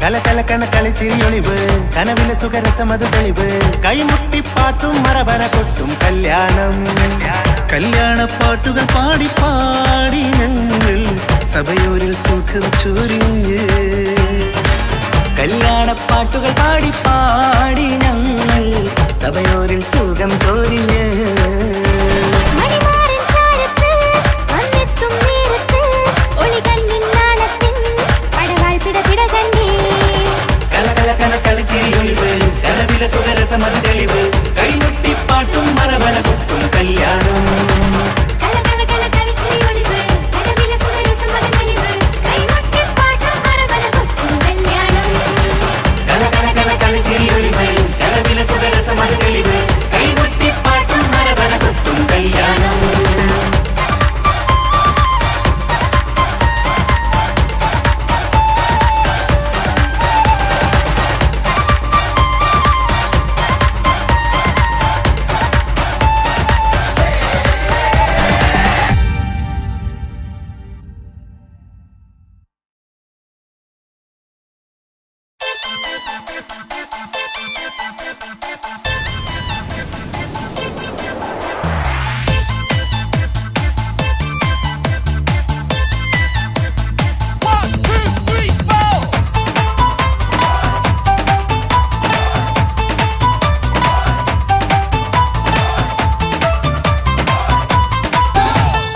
കലകലക്കണ കളിച്ചിരിയൊളിവ് കനവിലെ സുഖരസമത് തെളിവ് കൈമുട്ടിപ്പാട്ടും മറവന കൊട്ടും കല്യാണം. കല്യാണപ്പാട്ടുകൾ പാടി പാടി ഞങ്ങൾ സഭയോരിൽ സുഖം ചൊരിഞ്ഞ്. കല്യാണപ്പാട്ടുകൾ പാടി പാടി ഞങ്ങൾ സഭയോരിൽ സുഖം ചോദിഞ്ഞ്. മണിമാരൻ ചാരത്ത് വന്നെത്തും നേരത്ത് ഒളികണ്ണിൻ നാണത്തിൻ പടവാൾ പിടപിട കണ്ടേ. കലകലകണ കളിച്ചിരിയൊളിവ് കനവില സുഖരസമത് തെളിവ് കൈമുട്ടിപ്പാട്ടും മറവന കൊട്ടും കല്യാണം. കലകലകണ കളിച്ചിരി ഒളിവ് കനവിലെ സുഖരസമത് തെളിവ് കൈമുട്ടിപ്പാട്ടും മറവന കൊട്ടും കല്യാണം. കലകലകണ കളിച്ചിരിയൊളിവ് കനവില സുഖരസമത് തെളിവ് കൈമുട്ടിപ്പാട്ടും മറവന കൊട്ടും കല്യാണം.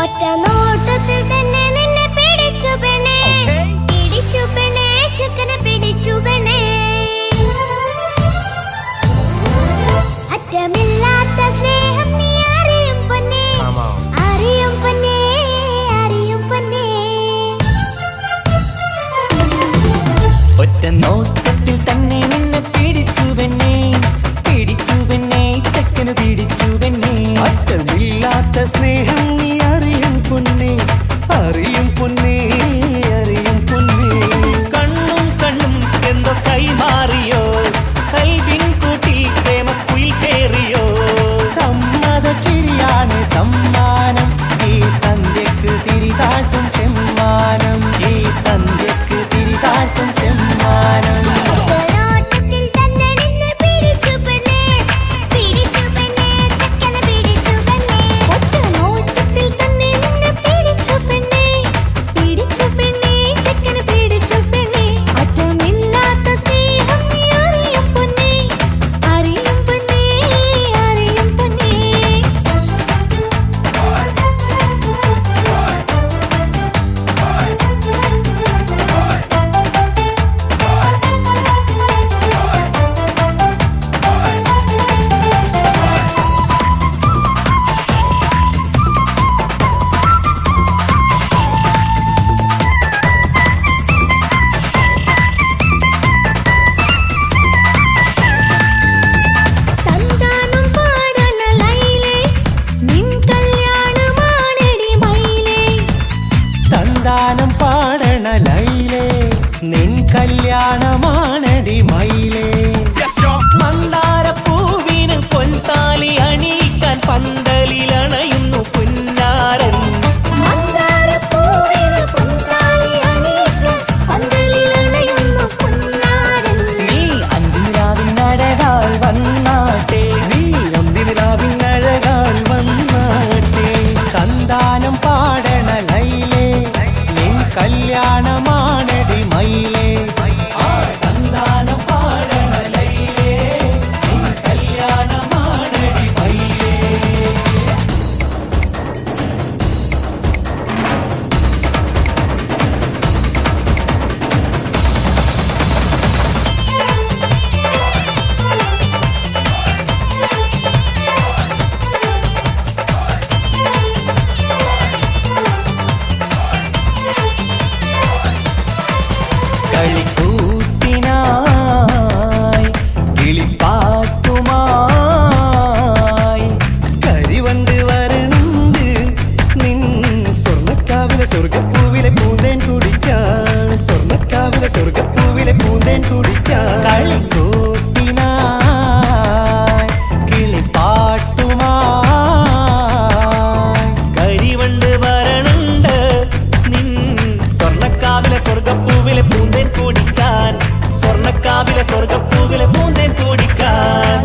ഒറ്റ നോട്ടത്തിൽ തന്നെ നിന്നെ പിടിച്ചു പെണ്ണേ, പിടിച്ചു പെണ്ണേ, ചെക്കനെ പിടിച്ചു പെണ്ണേ. അറ്റമില്ലാത്ത സ്നേഹം നീ അറിയും പൊന്നേ, അറിയും പൊന്നേ, അറിയും പൊന്നേ. ഒറ്റ നോട്ടത്തിൽ തന്നെ നിന്നെ പിടിച്ചു പെണ്ണേ, പിടിച്ചു പെണ്ണേ, ചെക്കന് പിടിച്ചു പെണ്ണേ. അറ്റമില്ലാത്ത സ്നേഹം നീ അറിയും പൊന്നേ, അറിയും പൊന്നേ, അറിയും പൊന്നേ. കണ്ണും കണ്ണും എന്തോ കൈമാറിയോ കൽവിൻ കൂട്ടിൽ പ്രേമക്കുയിൽ കേറിയോ. സമ്മത ചിരിയാണ് സമ്മാനം ഈ സന്ധ്യക്ക് തിരിതാട്ടും ചെമ്മാനം, ഈ സന്ധ്യക്ക് തിരിതാട്ടും ചെമ്മാനം. ഒറ്റ നോട്ടത്തിൽ തന്നെ നിന്നെ പിടിച്ചു പെണ്ണേ, പിടിച്ചു പെണ്ണേ, ചെക്കനെ പിടിച്ചു പെണ്ണേ. ഒറ്റ നോട്ടത്തിൽ തന്നെ നിന്നെ പിടിച്ചു പെണ്ണേ, പിടിച്ചു പെണ്ണേ, ചെക്കനെ പിടിച്ചു പെണ്ണേ. അറ്റമില്ലാത്ത സ്നേഹം നീ അറിയും പൊന്നേ, അറിയും പൊന്നേ, അറിയും പൊന്നേ. തന്താനം പാടണ ലൈലേ, നിൻ കല്യാണമാണെടി മൈലേ. തന്താനം പാടണ ലൈലേ, നിൻ കല്യാണമാണടി മയിലേ. മന്ദാരപ്പൂവിന് പൊൻതാലി അണിയിക്കാൻ പന്തൽ കളിക്കാൻ കളിക്കൂട്ടിനായി കിളിപ്പാട്ടുമായി കരിവണ്ട് വരണുണ്ട് നിൻ സ്വർണ്ണക്കാവിലെ സ്വർഗപ്പൂവിലെ പൂന്തേൻ കുടിക്കാൻ സ്വർണ്ണക്കാവിലെ സ്വർഗപ്പൂവിലെ പൂന്തേൻ കുടിക്കാൻ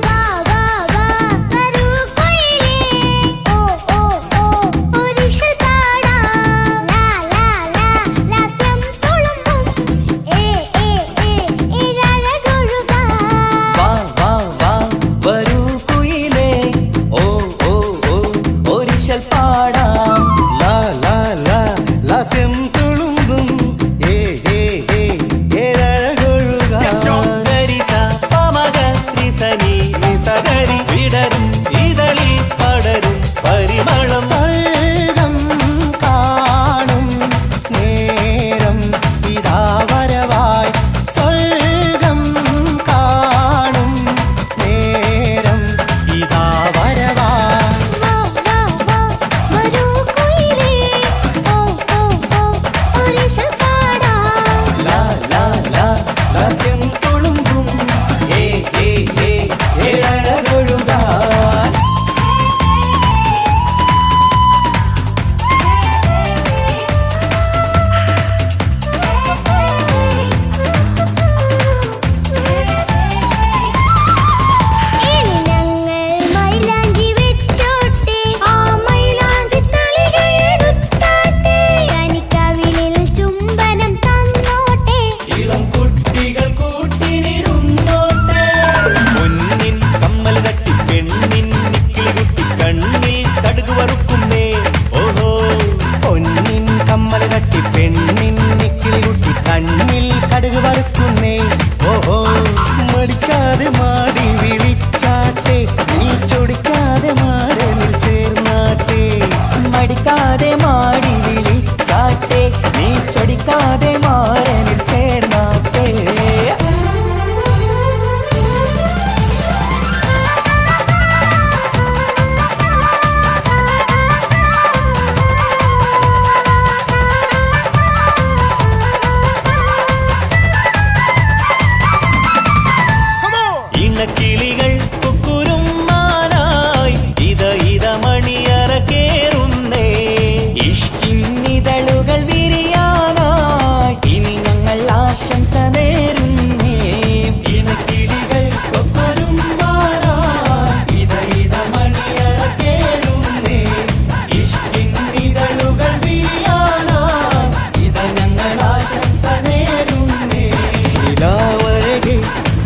വാ വാ വാ വരൂ കുയിലേ ഓ ഓ ഓ ഒരിഷൽ പാടാം ലാ ലാ ലാ ലാസ്യം തുളുമ്പും ഏ ഏ ഏ ഇഴഴകൊഴുകാം വാ വാ വാ വരൂ കുയിലേ ഓ ഓ ഓ ഒരിശൽ പാടാം ലാ ലാ ലാ ലാസ്യം തുളുമ്പും ഏ ഏ ഏ ഏഴഴകൊഴുകാൻ ഗരിസ പമഗ റിസനി നിസഗരി വിടരും ഇതളിൽ പടരും പരിമളം സ്വർഗം കാണും നേരം ഇതാ വരവായി സ്വർഗം കാണും നേരം ഇതാ വരവായി വാ വാ വാ വരൂ കുയിലേ ഓ ഓ ഓ ഒരിഷൽ പാടാം ലാ ലാ ലാ ലാസ്യം തുളുമ്പും ഏ ഏ ഏ ഏഴഴകൊഴുകാൻ ഇനി ഞങ്ങൾ മൈലാഞ്ചി വെച്ചോട്ടെ ആ മൈലാഞ്ചി തളിക എടുത്താട്ടെ കനിക്കവിളിൽ ചുംബനം തന്നോട്ടെ ഇളം കുട്ടികൾ കൂട്ടിനിരുന്നോട്ടെ പൊന്നിൻ കമ്മൽ തട്ടി പെണ്ണിൻ നിക്കിളി കുട്ടി കണ്ണിൽ കടുക് വറുക്കുന്നേ ഓഹോ പൊന്നിൻ കമ്മൽ തട്ടി പെണ്ണിൻ നിക്കിളി കുട്ടി കണ്ണിൽ കടുക് വറുക്കുന്നേ ഓഹോ മടിക്കാതെ മാടി വിളിച്ചാട്ടെ നീ ചൊടിക്കാതെ മാറനിൽ ചേർന്നാട്ടെ മടിക്കാതെ മാടി വിളിച്ചാട്ടെ നീ ചൊടിക്കാതെ മാറനിൽ ചേർന്നാട്ടെ ഇണക്കിളികൾ കുക്കുരുമാനായി ഇത മണിയറ കേറുന്നേ ഇഷ്കിന്നിതളുകൾ വിരിയാനായി ഇനി ഞങ്ങൾ ആശംസ നേരുന്നേ ഇണക്കിളികൾ കൊക്കൊരുമ്പാനായി ഇത മണിയറ കേറുന്നേ ഇഷ്കിന്നിതളുകൾ വിരിയാനായി ഇത ഞങ്ങൾ ആശംസ നേരുന്നേ നിലാവഴകെ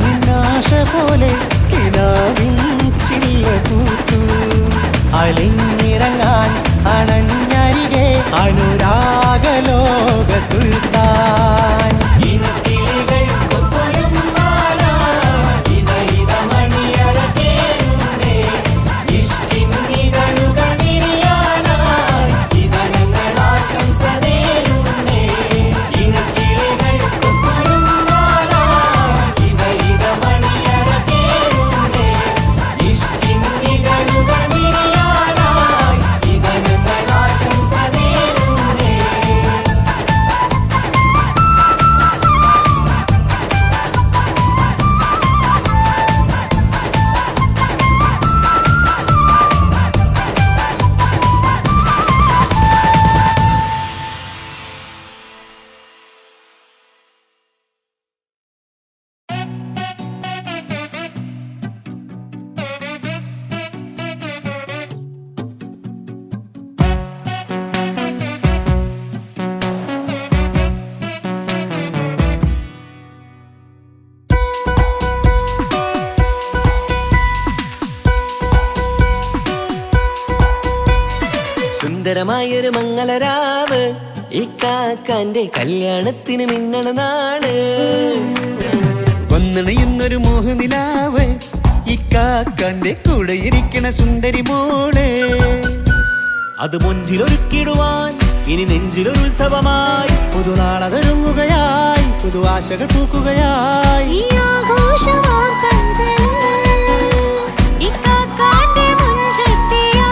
നിന്നാശ പോലെ കിനാവിൻ ചില്ല കൂട്ടു അലിഞ്ഞിറങ്ങാൻ അണഞ്ഞരികെ അനുരാഗലോക സുൽത്താൻ ഇണക്കിളികൾ കൊക്കൊരുമ്പാനായി ഇത മണിയറ കേറുന്നേ ഇഷ്കിന്നിതളുകൾ വിരിയാനായി ഇത ഞങ്ങൾ ആശംസ നേരുന്നേ ഇണക്കിളികൾ കൊക്കൊരുമ്പാനായി ഇത മണിയറ കേറുന്നേ ഇഷ്കിന്നിതളുകൾ വിരിയാനായി ഇത ഞങ്ങൾ ആശംസ നേരുന്നേ സുന്ദരമായൊരു മംഗളരാവ് ഇക്കാക്കാന്റെ കല്യാണത്തിന് മിന്നണ നാള്. വന്നണയുന്നൊരു മോഹനിലാവ് ഇക്കാക്കാന്റെ കൂടെ ഇരിക്കണ സുന്ദരി മോള്. അത് മുഞ്ചിലൊരുക്കിടുവാൻ ഇനി നെഞ്ചിലൊരു ഉത്സവമായി. പുതുനാളതൊരുങ്ങുകയായി, പുതുആശകൾ പൂക്കുകയായി. ഈ ആഘോഷമാക്കന്തല് ഇക്കാക്കാന്റെ മുഞ്ചത്തിയായി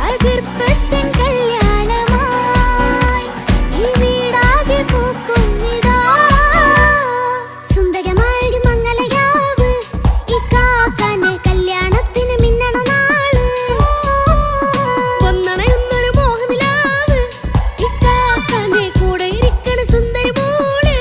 അതിർപ്പത്തിൻ കല്യാണമായി ഈ വീടാകെ പൂക്കുന്നിതാ. സുന്ദരമായ മംഗലയാവ് ഇക്കാക്കാന്റെ കല്യാണത്തിന് മിന്നണ നാള്. വന്നണയുന്നൊരു മോഹനിലാവ് ഇക്കാക്കാന്റെ കൂടെ ഇരിക്കണ സുന്ദരി മോള്.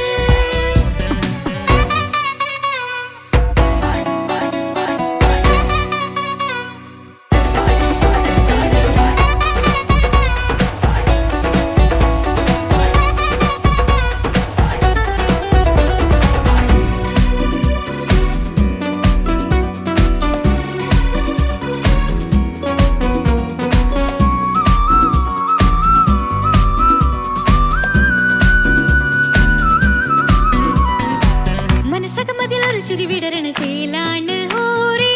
മനസ്സകമതിലൊരു ചിരി വിടരണ ചേലാണ് ഹോറി,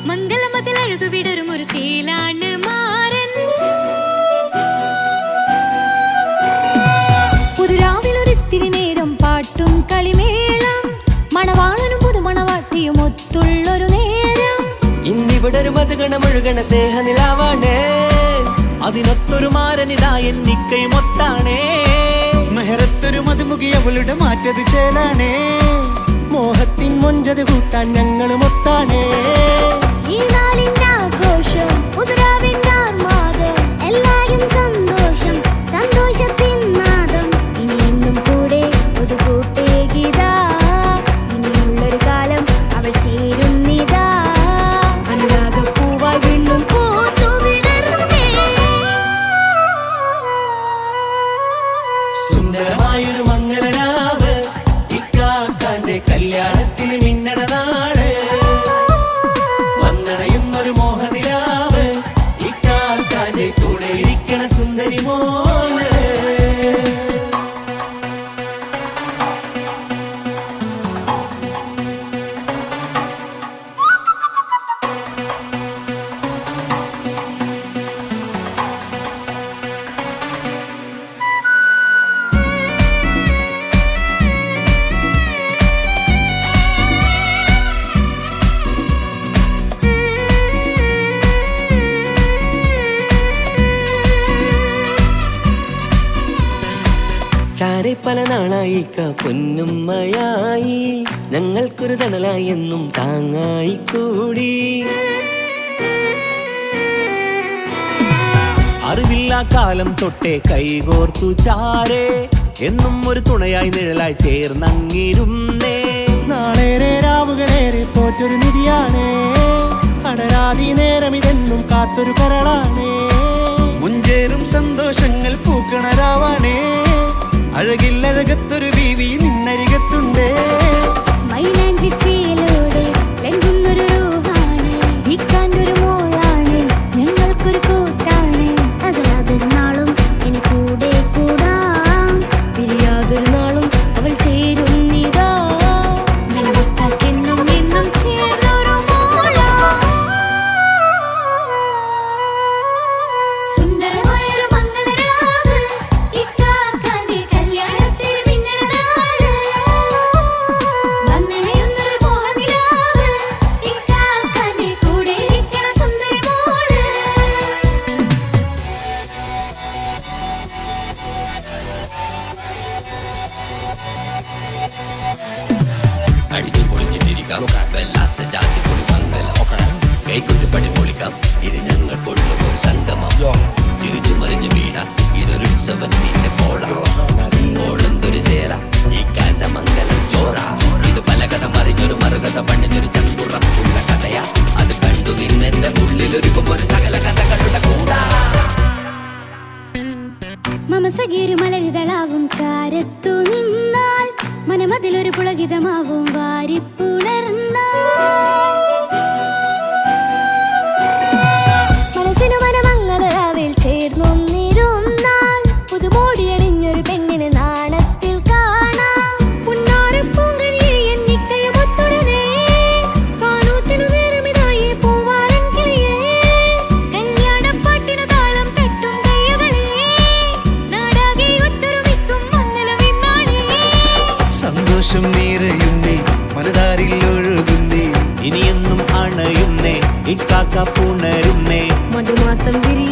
മംഗളമതിൽ അഴകു വിടരും ഒരു ചേലാണ് മാരൻ. പുതുരാവിലൊരിത്തിരി നേരം പാട്ടും കളിമേളം, മണവാളനും പുതുമണവാട്ടിയും ഒത്തുള്ളൊരു നേരം. ഇന്നിവിടെ ഒരു മധുഗണമൊഴുകണ സ്നേഹനിലാവാണേ. അതിനൊത്തൊരു മാരനിതാ എന്നിക്കയുമൊത്താണേ. മെഹറത്തൊരു മധുമുഖി അവളുടെ മാറ്റത് ചേലാണേ. മോഹത്തിൻ മൊഞ്ചത് കൂട്ടാൻ ഞങ്ങളും ഒത്താണേ. ഈ നാളിന്റെ ആഘോഷം പുതുരാവിന്റെ ആർമാദം, എല്ലാരും സന്തോഷം സന്തോഷത്തിൻ നാദം. ഇനിയെന്നും കൂടെ പുതുകൂട്ടേകിതാ, ഇനിയുള്ളൊരു കാലം അവൾ ചേരുന്നിതാ. അനുരാഗപ്പൂവായി വീണ്ടും പൂത്തുവിടർന്നേ. സുന്ദരമായൊരു മംഗലരാവ് ഇക്കാക്കാന്റെ കല്യാണത്തിന് മിന്നണ നാള്. വന്നണയുന്നൊരു മോഹനിലാവ് ഇക്കാക്കാന്റെ കൂടെ ഇരിക്കണ സുന്ദരി മോള്. ചാരെ പല നാളായി പൊന്നുമ്മയായി, ഞങ്ങൾക്കൊരു തണലായി എന്നും താങ്ങായി കൂടി. അറിവില്ലാ കാലം തൊട്ടേ കൈകോർത്തു ചാരേ, എന്നും ഒരു തുണയായി നിഴലായി ചേർന്നങ്ങിരുന്നേ. നാളേറെ രാവുകളേറെ പോറ്റൊരു നിധിയാണേ. അടരാതി നേരം ഇതെന്നും കാത്തൊരു കരളാണേ. മുഞ്ചേറും സന്തോഷങ്ങൾ പൂക്കണരാവാണേ. അഴകില്ലഴകത്തൊരു ബീവി നിന്നരികത്തുണ്ടേ. മൈലാഞ്ചി ചേലോടെ ലംഘുന്നൊരു രൂപാണ്, ഇക്കാണ്ടൊരു മോളാണ്, ഞങ്ങൾക്കൊരു കൂട്ടാണ്. അകലാതൊരു നാളും ഇനി കൂടെ കൂടാം, പിരിയാതൊരു നാളും അവൾ ചേരുന്നിതാ. നിലവത്താക്കെന്നും എന്നും ചേർന്നൊരു മോളാ. സുന്ദരമായൊരു മംഗലരാവ് ഇക്കാക്കാന്റെ കല്യാണത്തിന് മിന്നണ നാള്. വന്നണയുന്നൊരു മോഹനിലാവ് ഇക്കാക്കാന്റെ കൂടെ ഇരിക്കണ സുന്ദരി മോള്. അടിച്ചു പൊളിച്ചിട്ടിരിക്കാം, വല്ലാത്ത ജാതി പൊളി മംഗല ഓക്കണം. കൈകൊണ്ടു പടി പൊളിക്കാം, ഇത് ഞങ്ങൾക്കുള്ള ഒരു സംഗമം. ചിരിച്ചു മറിഞ്ഞു വീടാം, ഇതൊരു ഉത്സവത്തിന്റെ ഓളന്തൊരു ചേര ഈ കാണ്ട മംഗലം ചോറ. ഇത് പലകഥ മറിഞ്ഞൊരു മറുകഥ പണിഞ്ഞൊരു ചങ്കുറപ്പുള്ള കഥയാ. അത് കണ്ടു നിന്നെന്റെ ഉള്ളിലൊരുക്കുമ്പോൾ സകല കഥകളുടെ കൂടാ. മമസഗീരു മലരിതളാവും ചാരത്തു നിന്നാൽ, മനമതിലൊരു പുളകിതമാവും വാരിപ്പുണർന്നാൽ. മനസ്സിനു മനമങ്ങലരാവിൽ ചേർന്നൊന്നിരുന്നാൽ, പുതുമോടിയണിഞ്ഞൊരു പെണ്ണിന് നാണത്തിൽ കാണാം. പുന്നാരപ്പൂങ്കനിയെ എന്നിക്കയുമൊത്തുടനെ കാനൂത്തിനു നേരമിതായി പൂവാലൻ കിളിയേ. കല്യാണപ്പാട്ടിനു താളം തട്ടും കയ്യുകളേ. കിളിക്കാക്ക പുണരുന്നേ മധുമാസം വിരി